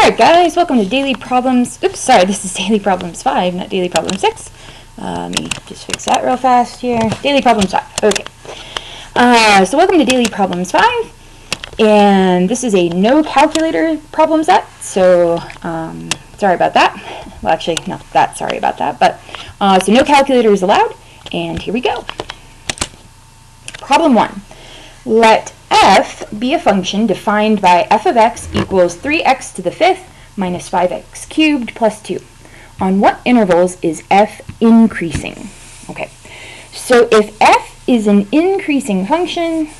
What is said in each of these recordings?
Alright guys, welcome to Daily Problems. Oops, sorry, this is Daily Problems 5, not Daily Problem 6. Let me just fix that real fast here. Daily Problems 5. Okay. So welcome to Daily Problems 5. And this is a no calculator problem set. So, sorry about that. Well, actually, not that sorry about that. But, so no calculator is allowed. And here we go. Problem 1. Let f be a function defined by f of x equals 3x to the fifth minus 5x cubed plus 2. On what intervals is f increasing? Okay, so if f is an increasing function,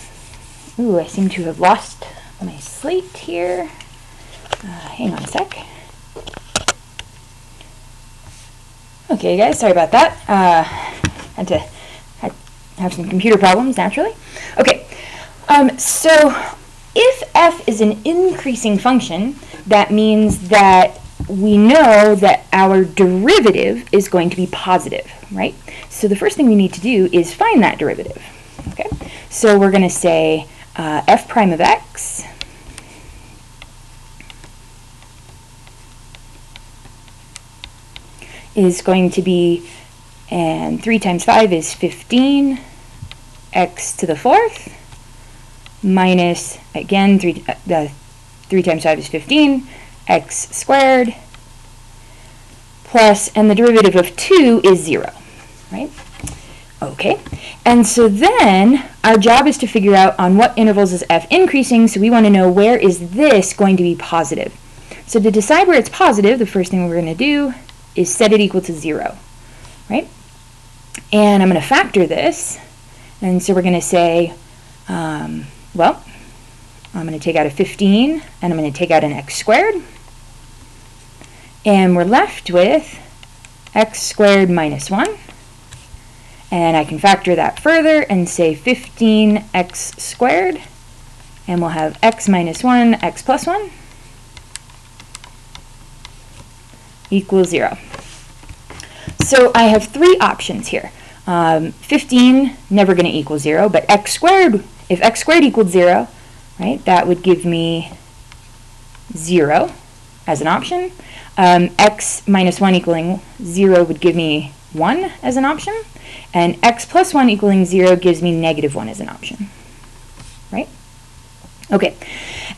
ooh, I seem to have lost my slate here. Hang on a sec. Okay, guys, sorry about that. Had to have some computer problems, naturally. Okay. So if f is an increasing function, that means that we know that our derivative is going to be positive, right? So the first thing we need to do is find that derivative, okay? So we're going to say f prime of x is going to be, and 3 times 5 is 15, x to the fourth, minus, again, 3 times 5 is 15, x squared, plus, and the derivative of 2 is 0, right? Okay, and so then our job is to figure out on what intervals is f increasing, so we want to know where is this going to be positive. So to decide where it's positive, the first thing we're going to do is set it equal to 0, right? And I'm going to factor this, and so we're going to say, well, I'm going to take out a 15, and I'm going to take out an x squared, and we're left with x squared minus 1, and I can factor that further and say 15x squared, and we'll have x minus 1, x plus 1, equals 0. So I have 3 options here. 15, never going to equal 0, but x squared, if x squared equaled 0, right, that would give me 0 as an option. X minus 1 equaling 0 would give me 1 as an option. And x plus 1 equaling 0 gives me negative 1 as an option, right? Okay,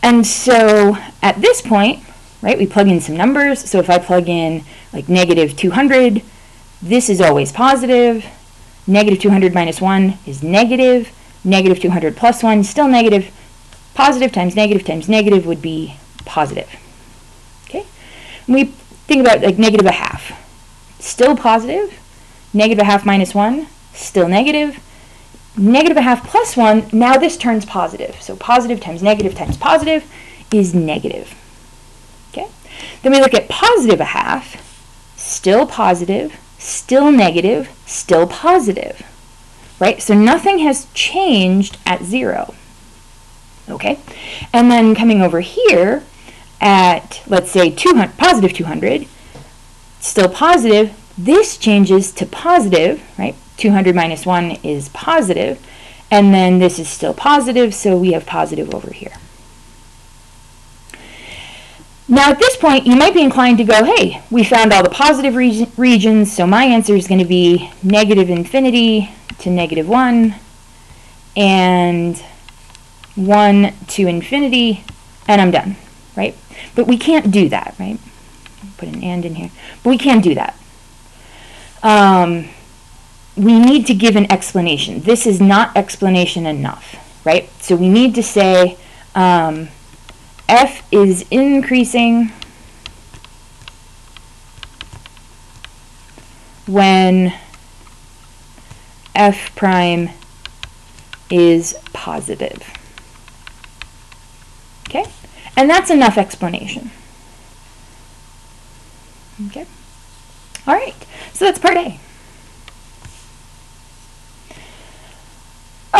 and so at this point, right, we plug in some numbers. So if I plug in like negative 200, this is always positive. Negative 200 minus 1 is negative. Negative 200 plus 1, still negative. Positive times negative would be positive. Okay? When we think about like negative a half, still positive. Negative a half minus 1, still negative. Negative a half plus 1, now this turns positive. So positive times positive is negative. Okay? Then we look at positive a half, still positive, still negative, still positive. Right? So nothing has changed at 0. Okay? And then coming over here at, let's say, positive 200, still positive, this changes to positive, right? 200 minus 1 is positive, and then this is still positive, so we have positive over here. Now at this point, you might be inclined to go, hey, we found all the positive regions, so my answer is going to be negative infinity to negative 1, and 1 to infinity, and I'm done, right? But we can't do that, right? Put an and in here. But we can't do that. We need to give an explanation. This is not explanation enough, right? So we need to say f is increasing when f prime is positive. Okay? And that's enough explanation. Okay? All right. So that's part A.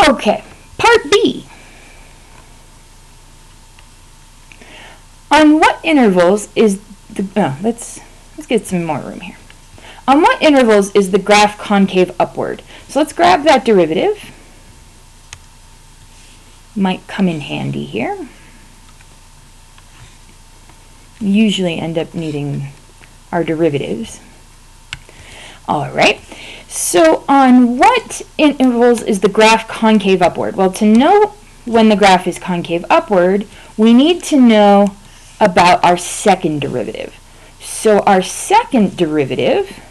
Okay. Part B. On what intervals is the let's get some more room here. On what intervals is the graph concave upward? So let's grab that derivative. Might come in handy here. We usually end up needing our derivatives. All right, so on what intervals is the graph concave upward? Well, to know when the graph is concave upward, we need to know about our second derivative. So our second derivative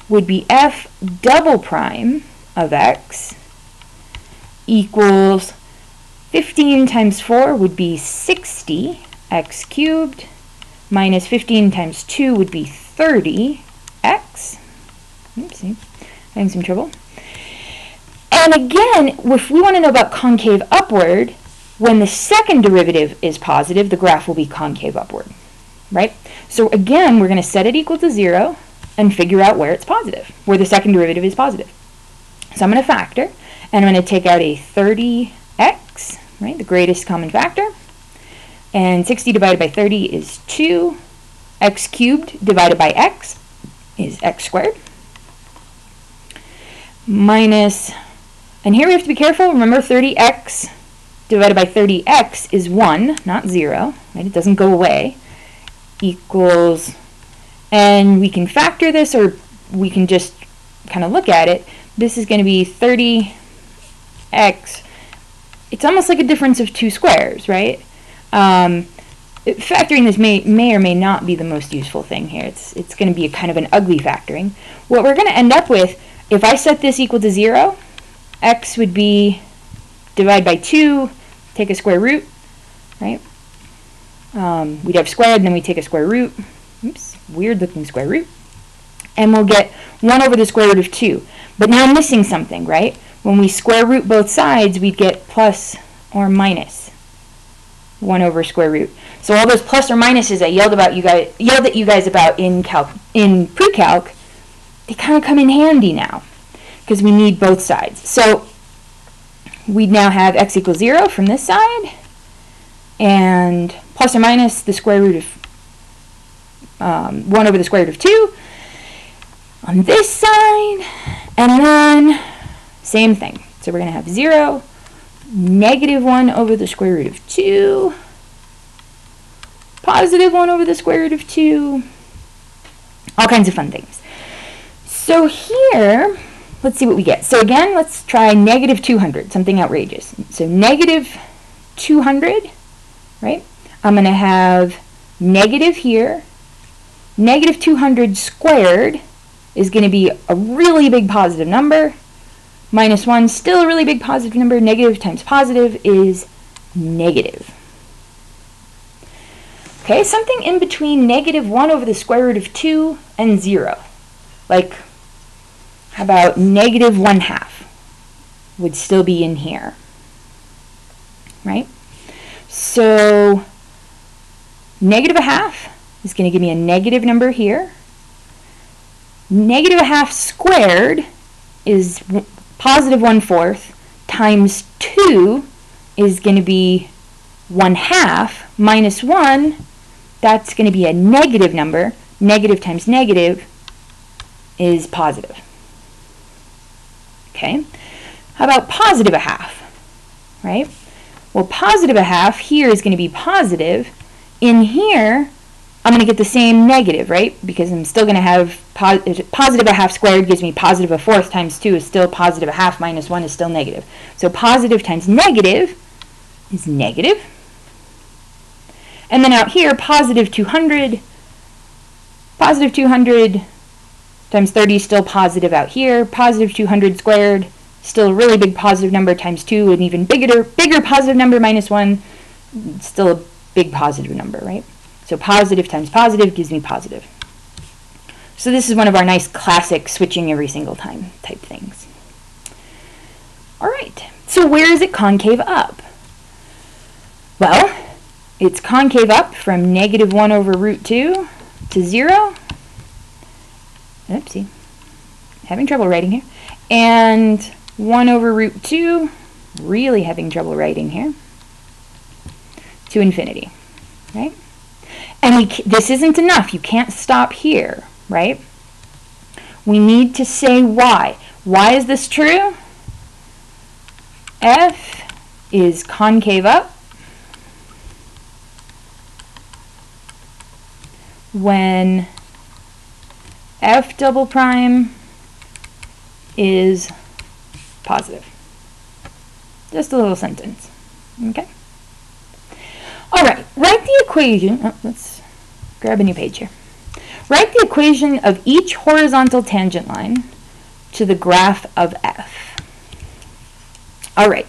would be f double prime of x equals 15 times 4 would be 60 x cubed minus 15 times 2 would be 30 x. Oopsie, having some trouble. And again, if we want to know about concave upward, when the second derivative is positive, the graph will be concave upward, right? So again, we're going to set it equal to 0 and figure out where it's positive, where the second derivative is positive. So I'm going to factor, and I'm going to take out a 30x, right, the greatest common factor, and 60 divided by 30 is 2, x cubed divided by x is x squared, minus, and here we have to be careful, remember 30x divided by 30x is 1, not 0, right, it doesn't go away, equals, and we can factor this or we can just kind of look at it. This is going to be 30x. It's almost like a difference of 2 squares, right? Factoring this may or may not be the most useful thing here. It's going to be a kind of an ugly factoring. What we're going to end up with, if I set this equal to 0, x would be divide by 2, take a square root, right? We'd have squared, and then we take a square root. Oops, weird looking square root. And we'll get 1 over the square root of 2. But now I'm missing something, right? When we square root both sides, we'd get plus or minus 1 over square root. So all those plus or minuses I yelled at you guys about in pre-calc, they kind of come in handy now because we need both sides. So we'd now have x equals 0 from this side, and plus or minus the square root of 1 over the square root of 2 on this side, and then same thing. So we're going to have 0, negative 1 over the square root of 2, positive 1 over the square root of 2, all kinds of fun things. So here, let's see what we get. So again, let's try negative 200, something outrageous. So negative 200, right? I'm going to have negative here. Negative 200 squared is going to be a really big positive number. Minus 1, still a really big positive number. Negative times positive is negative. Okay, something in between negative 1 over the square root of 2 and 0. Like, how about negative 1/2 would still be in here, right? So negative 1/2 is going to give me a negative number here. Negative 1/2 squared is positive 1/4 times 2 is going to be 1/2 minus 1. That's going to be a negative number. Negative times negative is positive. Okay. How about positive 1/2? Right? Well, positive 1/2 here is going to be positive. In here, I'm going to get the same negative, right? Because I'm still going to have positive 1/2 squared gives me positive 1/4 times 2 is still positive 1/2 minus 1 is still negative. So positive times negative is negative. And then out here, positive 200 times 30 is still positive out here. Positive 200 squared, still a really big positive number times 2, an even bigger positive number minus 1, still a big positive number, right? So positive times positive gives me positive. So this is one of our nice classic switching every single time type things. All right, so where is it concave up? Well, it's concave up from negative 1 over root 2 to 0. Oopsie, having trouble writing here. And 1 over root 2, really having trouble writing here, to infinity, right? And this isn't enough. You can't stop here, right? We need to say why. Why is this true? F is concave up when f double prime is positive. Just a little sentence. Okay? All right, write the equation. Oh, let's grab a new page here. Write the equation of each horizontal tangent line to the graph of f. All right,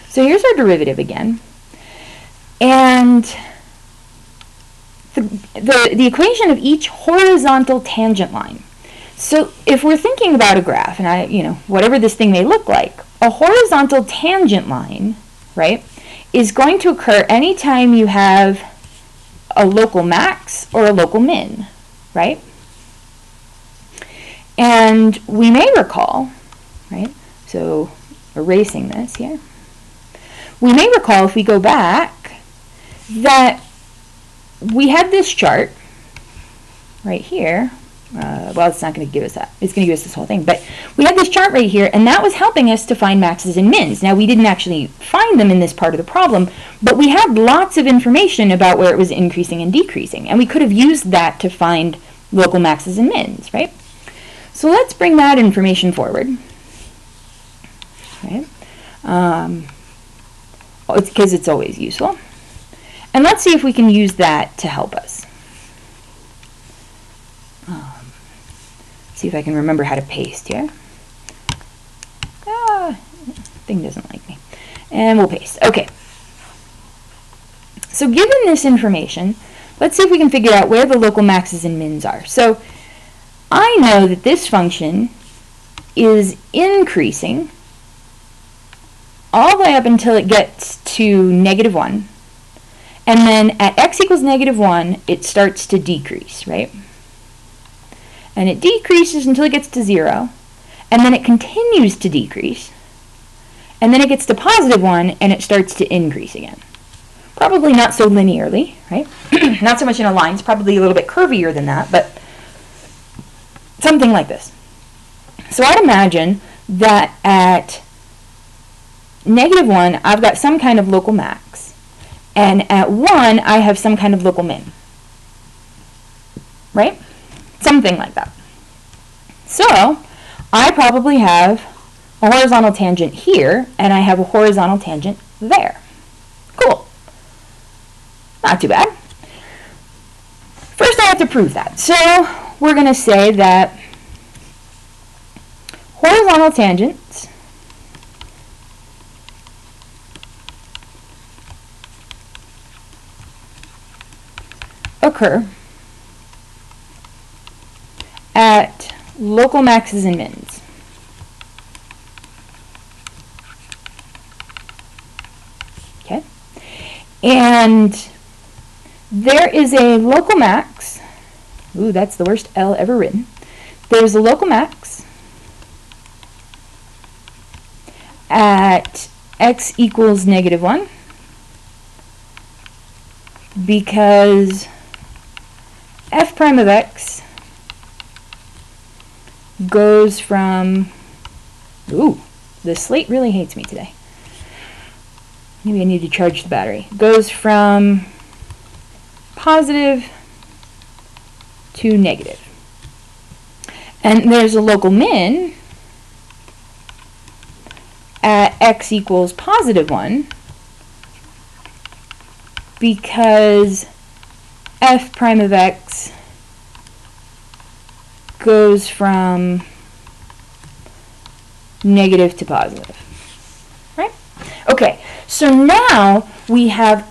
so here's our derivative again. And the equation of each horizontal tangent line. So if we're thinking about a graph, and whatever this thing may look like, a horizontal tangent line, right, is going to occur anytime you have a local max or a local min, right? And we may recall, right, so erasing this here, we may recall if we go back that we had this chart right here. Well, it's not going to give us that. It's going to give us this whole thing. But we had this chart right here, and that was helping us to find maxes and mins. Now, we didn't actually find them in this part of the problem, but we had lots of information about where it was increasing and decreasing, and we could have used that to find local maxes and mins, right? So let's bring that information forward. Right? Because it's always useful. And let's see if we can use that to help us. See if I can remember how to paste here. Thing doesn't like me. And we'll paste. Okay. So given this information, let's see if we can figure out where the local maxes and mins are. So I know that this function is increasing all the way up until it gets to -1. And then at x equals -1, it starts to decrease, right? And it decreases until it gets to 0, and then it continues to decrease, and then it gets to +1, and it starts to increase again. Probably not so linearly, right? Not so much in a line. It's probably a little bit curvier than that, but something like this. So I'd imagine that at -1, I've got some kind of local max, and at 1, I have some kind of local min, right? Something like that. So I probably have a horizontal tangent here, and I have a horizontal tangent there. Cool. Not too bad. First I have to prove that. So we're going to say that horizontal tangents occur at local maxes and mins. Okay? And there is a local max. Ooh, that's the worst L ever written. There's a local max at x equals -1 because f prime of x goes from, ooh, the slate really hates me today. Maybe I need to charge the battery. Goes from positive to negative. And there's a local min at x equals +1 because f prime of x goes from negative to positive, right? Okay, so now we have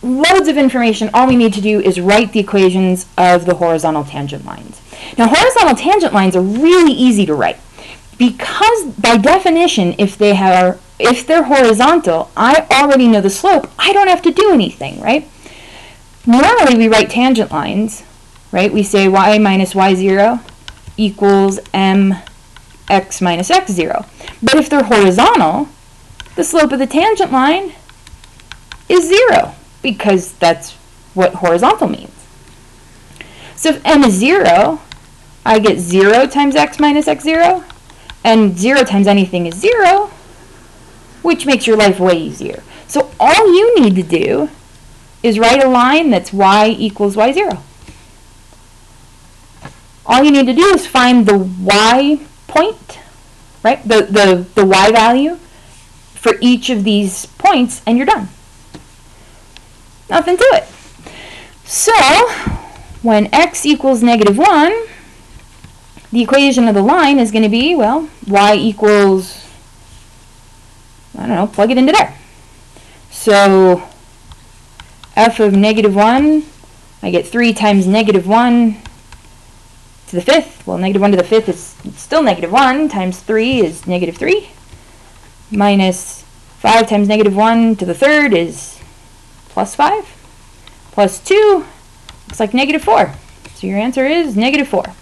loads of information. All we need to do is write the equations of the horizontal tangent lines. Now, horizontal tangent lines are really easy to write because, by definition, if they're horizontal, I already know the slope. I don't have to do anything, right? Normally, we write tangent lines, right? We say y minus y0 equals mx minus x0. But if they're horizontal, the slope of the tangent line is 0 because that's what horizontal means. So if m is 0, I get 0 times x minus x0, and 0 times anything is 0, which makes your life way easier. So all you need to do is write a line that's y equals y0. all you need to do is find the y point, right? The y value for each of these points, and you're done. Nothing to it. So, when x equals -1, the equation of the line is going to be, well, y equals, I don't know, plug it into there. So, f of -1, I get 3 times -1 to the 5th. Well, -1 to the 5th is still -1 times 3 is -3. Minus 5 times -1 to the 3rd is +5. Plus 2 looks like -4. So your answer is -4.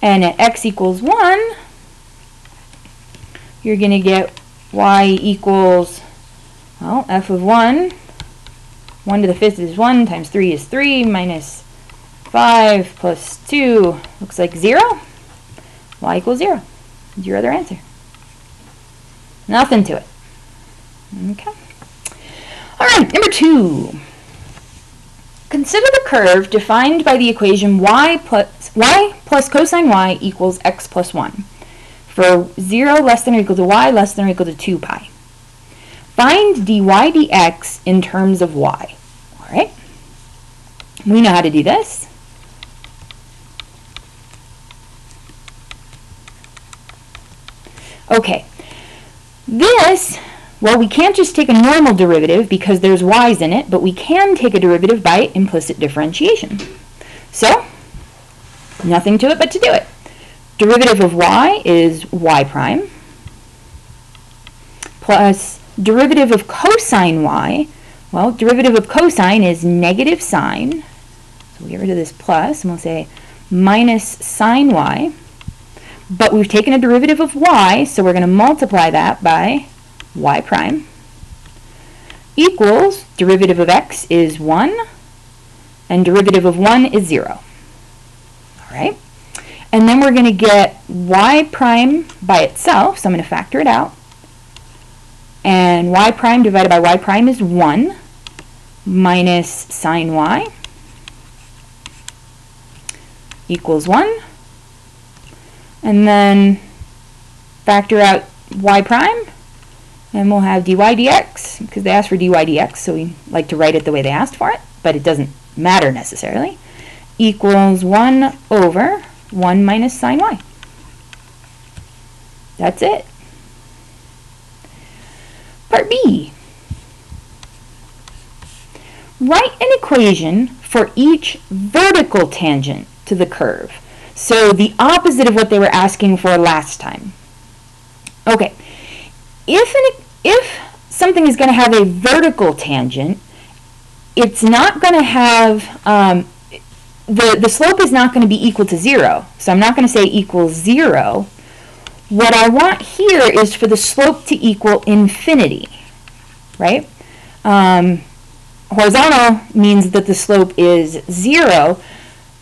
And at x equals 1, you're going to get y equals, well, f of 1. 1 to the 5th is 1 times 3 is 3 minus 5 plus 2 looks like 0. Y equals 0 is your other answer. Nothing to it. Okay. All right, number 2. Consider the curve defined by the equation y plus cosine y equals x plus 1 for 0 less than or equal to y less than or equal to 2 pi. Find dy dx in terms of y. All right. We know how to do this. Okay. This, well, we can't just take a normal derivative because there's y's in it, but we can take a derivative by implicit differentiation. So, nothing to it but to do it. Derivative of y is y prime plus derivative of cosine y. Well, derivative of cosine is negative sine. So we'll get rid of this plus and we'll say minus sine y. But we've taken a derivative of y, so we're going to multiply that by y prime equals derivative of x is 1 and derivative of 1 is 0. All right. And then we're going to get y prime by itself, so I'm going to factor it out. And y prime divided by y prime is 1 minus sine y equals 1. And then factor out y prime, and we'll have dy dx, because they asked for dy dx, so we like to write it the way they asked for it, but it doesn't matter necessarily, equals 1 over 1 minus sine y. That's it. Part B. Write an equation for each vertical tangent to the curve. So the opposite of what they were asking for last time. Okay, if something is going to have a vertical tangent, it's not going to have, the slope is not going to be equal to 0. So I'm not going to say equals 0. What I want here is for the slope to equal infinity, right? Horizontal means that the slope is 0.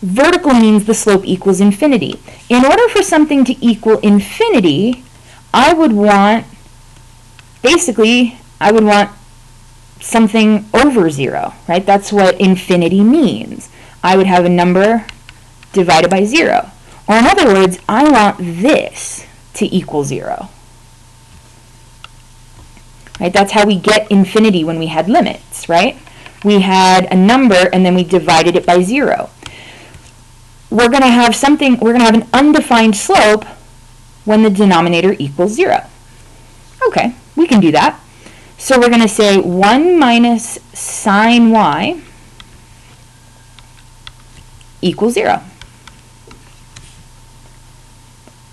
Vertical means the slope equals infinity. In order for something to equal infinity, I would want something over 0, right? That's what infinity means. I would have a number divided by 0. Or in other words, I want this to equal 0. Right? That's how we get infinity when we had limits, right? We had a number and then we divided it by 0. We're going to have an undefined slope when the denominator equals 0. Okay, we can do that. So we're going to say 1 minus sine y equals 0.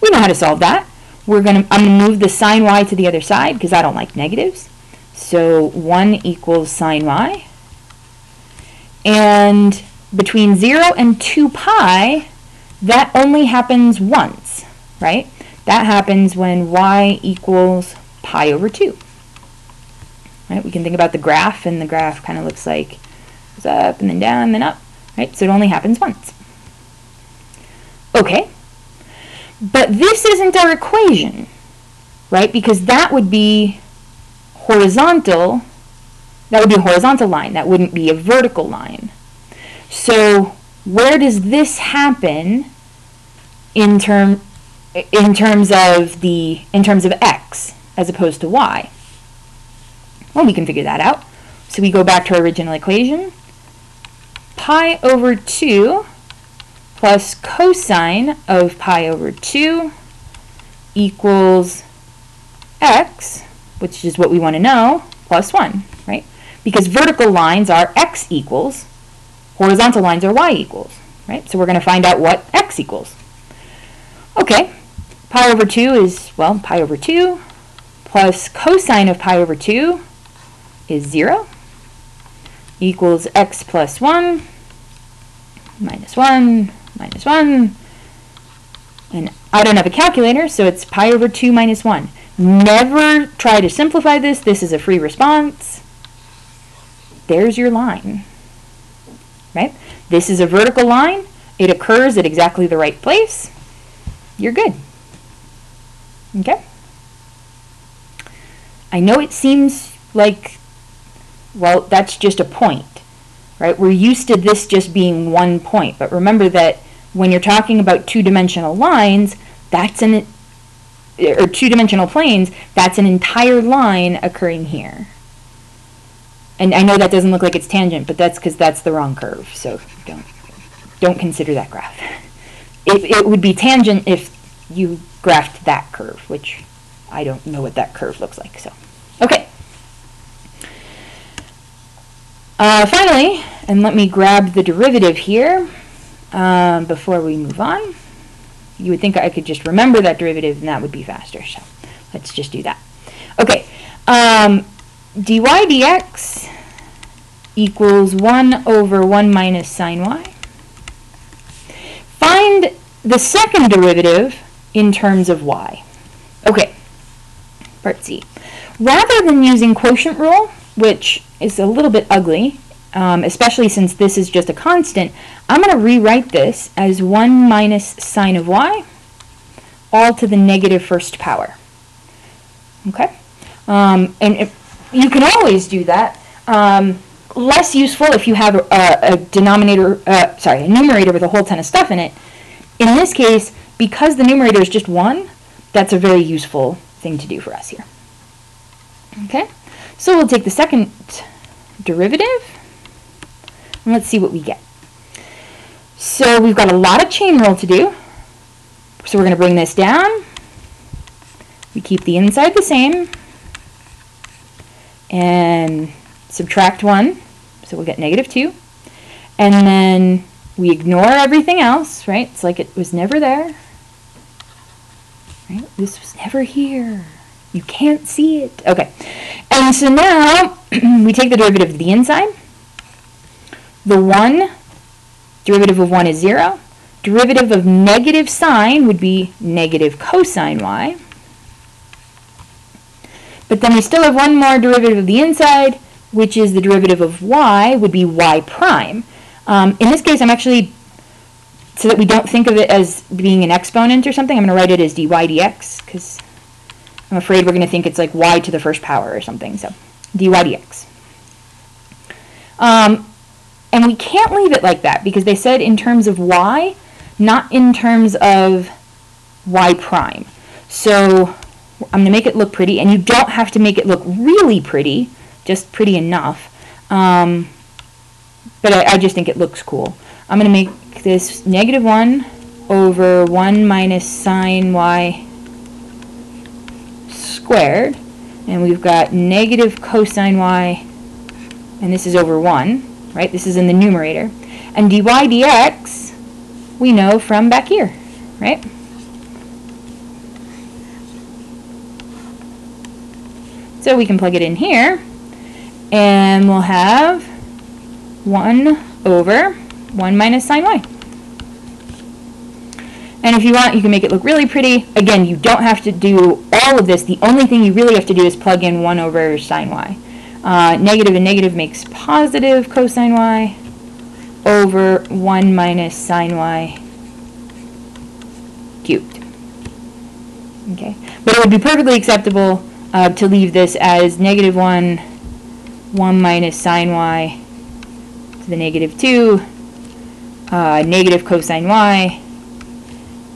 We know how to solve that. I'm going to move the sine y to the other side because I don't like negatives. So 1 equals sine y. And between 0 and 2 pi, that only happens once, right? That happens when y equals pi over 2. Right? We can think about the graph, and the graph kind of looks like it goes up and then down and then up, right? So it only happens once. Okay, but this isn't our equation, right? Because that would be horizontal. That would be a horizontal line. That wouldn't be a vertical line. So where does this happen in terms of x as opposed to y? Well, we can figure that out. So we go back to our original equation. Pi over 2 plus cosine of pi over 2 equals x, which is what we want to know, plus 1, right? Because vertical lines are x equals, horizontal lines are y equals, right? So we're going to find out what x equals. Okay, pi over 2 is, well, pi over 2 plus cosine of pi over 2 is 0 equals x plus 1 minus 1 minus 1. And I don't have a calculator, so it's pi over 2 minus 1. Never try to simplify this. This is a free response. There's your line, right? This is a vertical line. It occurs at exactly the right place. You're good. Okay? I know it seems like, well, that's just a point, right? We're used to this just being one point, but remember that when you're talking about two-dimensional lines, or two-dimensional planes, that's an entire line occurring here. And I know that doesn't look like it's tangent, but that's because that's the wrong curve, so don't consider that graph. It would be tangent if you graphed that curve, which I don't know what that curve looks like. So, okay. Finally, and let me grab the derivative here before we move on. You would think I could just remember that derivative and that would be faster, so let's just do that. Okay, dy dx equals 1 over 1 minus sine y. Find the second derivative in terms of y. Okay, part C. Rather than using quotient rule, which is a little bit ugly, especially since this is just a constant, I'm going to rewrite this as 1 minus sine of y, all to the negative first power. Okay? And you can always do that. Less useful if you have a numerator with a whole ton of stuff in it. In this case, because the numerator is just 1, that's a very useful thing to do for us here. Okay? So we'll take the second derivative, and let's see what we get. So we've got a lot of chain rule to do. So we're going to bring this down. We keep the inside the same, and subtract 1, so we'll get negative 2. And then we ignore everything else, right? It's like it was never there. Right? This was never here. You can't see it. Okay. And so now we take the derivative of the inside. The 1, derivative of 1 is 0. Derivative of negative sine would be negative cosine y. But then we still have one more derivative of the inside, which is the derivative of y, would be y prime. In this case, I'm actually, so that we don't think of it as being an exponent or something, I'm going to write it as dy dx, because I'm afraid we're going to think it's like y to the first power or something. So dy dx. And we can't leave it like that, because they said in terms of y, not in terms of y prime. So I'm going to make it look pretty, and you don't have to make it look really pretty, just pretty enough. But I just think it looks cool. I'm going to make this negative 1 over 1 minus sine y squared, and we've got negative cosine y, and this is over 1, right? This is in the numerator. And dy dx, we know from back here, right? So we can plug it in here, and we'll have 1 over 1 minus sine y. And if you want, you can make it look really pretty. Again, you don't have to do all of this. The only thing you really have to do is plug in 1 over sine y. Negative and negative makes positive cosine y over 1 minus sine y cubed. Okay, but it would be perfectly acceptable to leave this as negative 1 minus sine y to the negative 2 negative cosine y,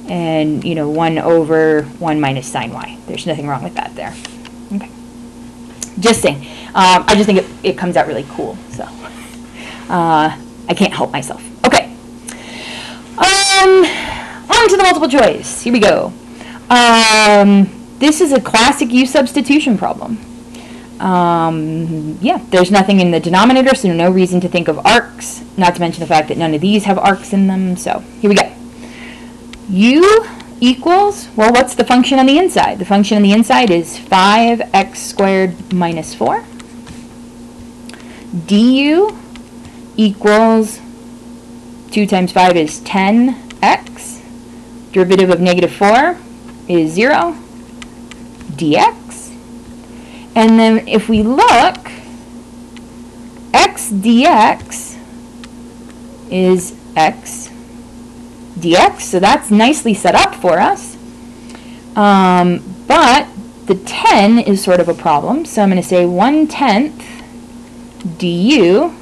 and, 1 over 1 minus sine y. There's nothing wrong with that there. Okay. Just saying. I just think it comes out really cool, so I can't help myself. Okay. On to the multiple choice. Here we go. This is a classic U-substitution problem. Yeah, there's nothing in the denominator, so no reason to think of arcs, not to mention the fact that none of these have arcs in them. So here we go. U equals, well, what's the function on the inside? The function on the inside is 5x squared minus 4. Du equals 2 times 5 is 10x. Derivative of negative 4 is 0. Dx. And then if we look, x dx is x dx, so that's nicely set up for us. But the 10 is sort of a problem, so I'm going to say 1/10 du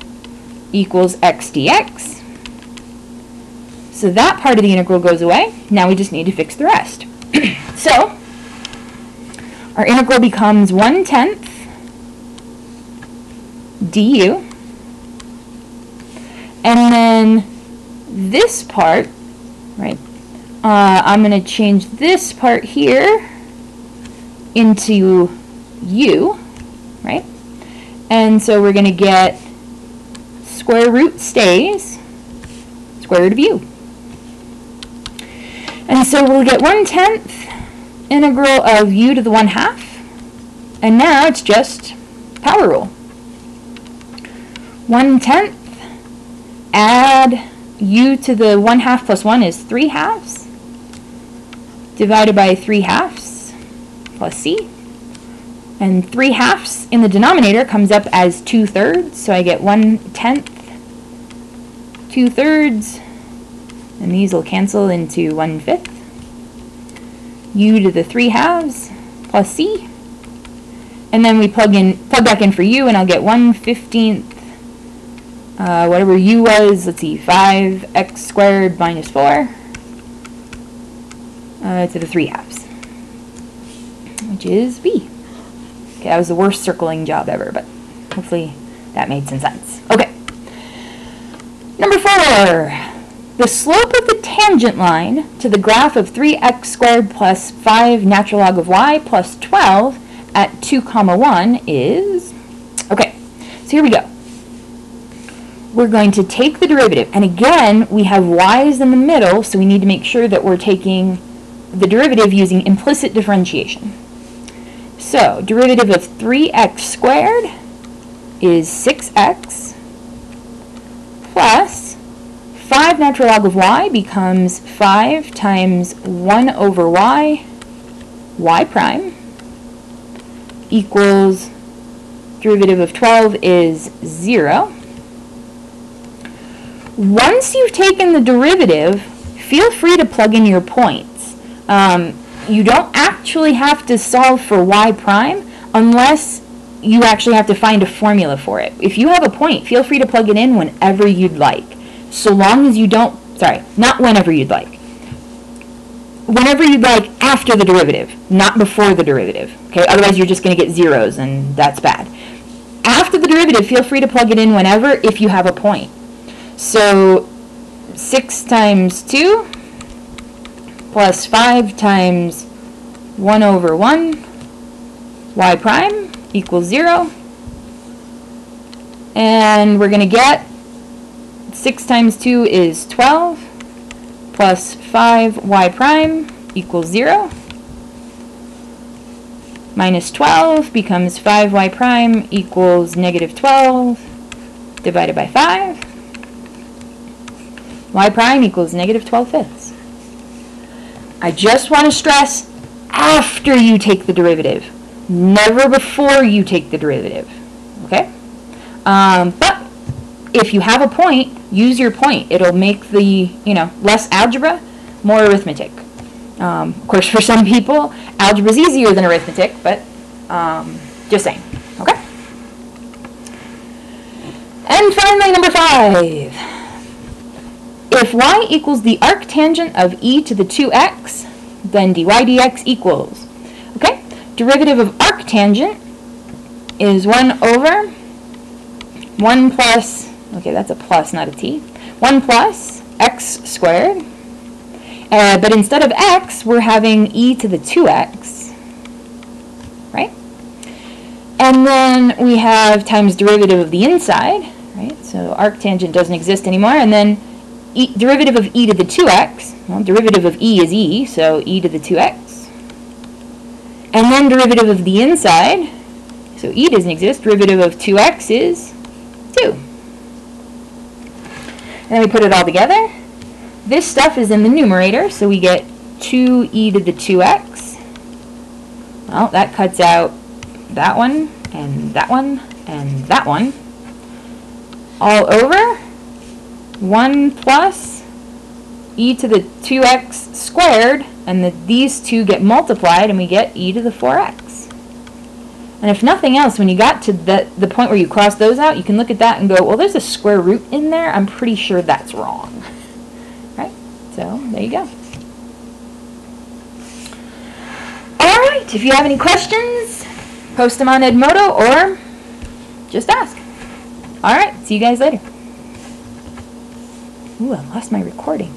equals x dx. So that part of the integral goes away. Now we just need to fix the rest. So our integral becomes 1/10 du, and then this part, right, I'm going to change this part here into u, right, and so we're going to get square root stays, square root of u. And so we'll get 1/10 integral of u to the 1/2, and now it's just power rule. 1/10, add u to the 1/2 plus 1 is 3/2, divided by 3/2 plus c, and 3/2 in the denominator comes up as 2/3, so I get 1/10, 2/3, and these will cancel into 1/5. U to the 3/2 plus c, and then we plug back in for u, and I'll get 1/15, whatever u was, let's see, 5x squared minus 4 to the 3/2, which is b. Okay, that was the worst circling job ever, but hopefully that made some sense. Okay. Number 4. The slope of the tangent line to the graph of 3x squared plus 5 natural log of y plus 12 at 2, 1 is, okay, so here we go. We're going to take the derivative, and again, we have y's in the middle, so we need to make sure that we're taking the derivative using implicit differentiation. So, derivative of 3x squared is 6x plus 5 natural log of y becomes 5 times 1 over y, y prime, equals derivative of 12 is 0. Once you've taken the derivative, feel free to plug in your points. You don't actually have to solve for y prime unless you actually have to find a formula for it. If you have a point, feel free to plug it in whenever you'd like. So long as you don't, sorry, not whenever you'd like. Whenever you'd like after the derivative, not before the derivative. Okay, otherwise you're just going to get zeros, and that's bad. After the derivative, feel free to plug it in whenever if you have a point. So 6 times 2 plus 5 times 1 over 1 y prime equals 0. And we're going to get 6 times 2 is 12 plus 5 y prime equals 0. Minus 12 becomes 5 y prime equals negative 12 divided by 5. Y prime equals negative 12/5. I just want to stress after you take the derivative, never before you take the derivative. Okay? But if you have a point, use your point. It'll make the, less algebra, more arithmetic. Of course, for some people, algebra is easier than arithmetic, but just saying. Okay? And finally, number 5. if y equals the arctangent of e to the 2x, then dy dx equals, okay, derivative of arctangent is 1 over 1 plus, okay, that's a plus, not a t, 1 plus x squared, but instead of x, we're having e to the 2x, right? And then we have times derivative of the inside, right? So arctangent doesn't exist anymore, and then derivative of e to the 2x, well, derivative of e is e, so e to the 2x. And then derivative of the inside, so e doesn't exist, derivative of 2x is 2. And then we put it all together. This stuff is in the numerator, so we get 2e to the 2x. Well, that cuts out that one, and that one, and that one. All over 1 plus e to the 2x squared, and these two get multiplied, and we get e to the 4x. And if nothing else, when you got to the point where you cross those out, you can look at that and go, well, there's a square root in there. I'm pretty sure that's wrong. Right? So, there you go. Alright, if you have any questions, post them on Edmodo or just ask. Alright, see you guys later. Ooh, I lost my recording.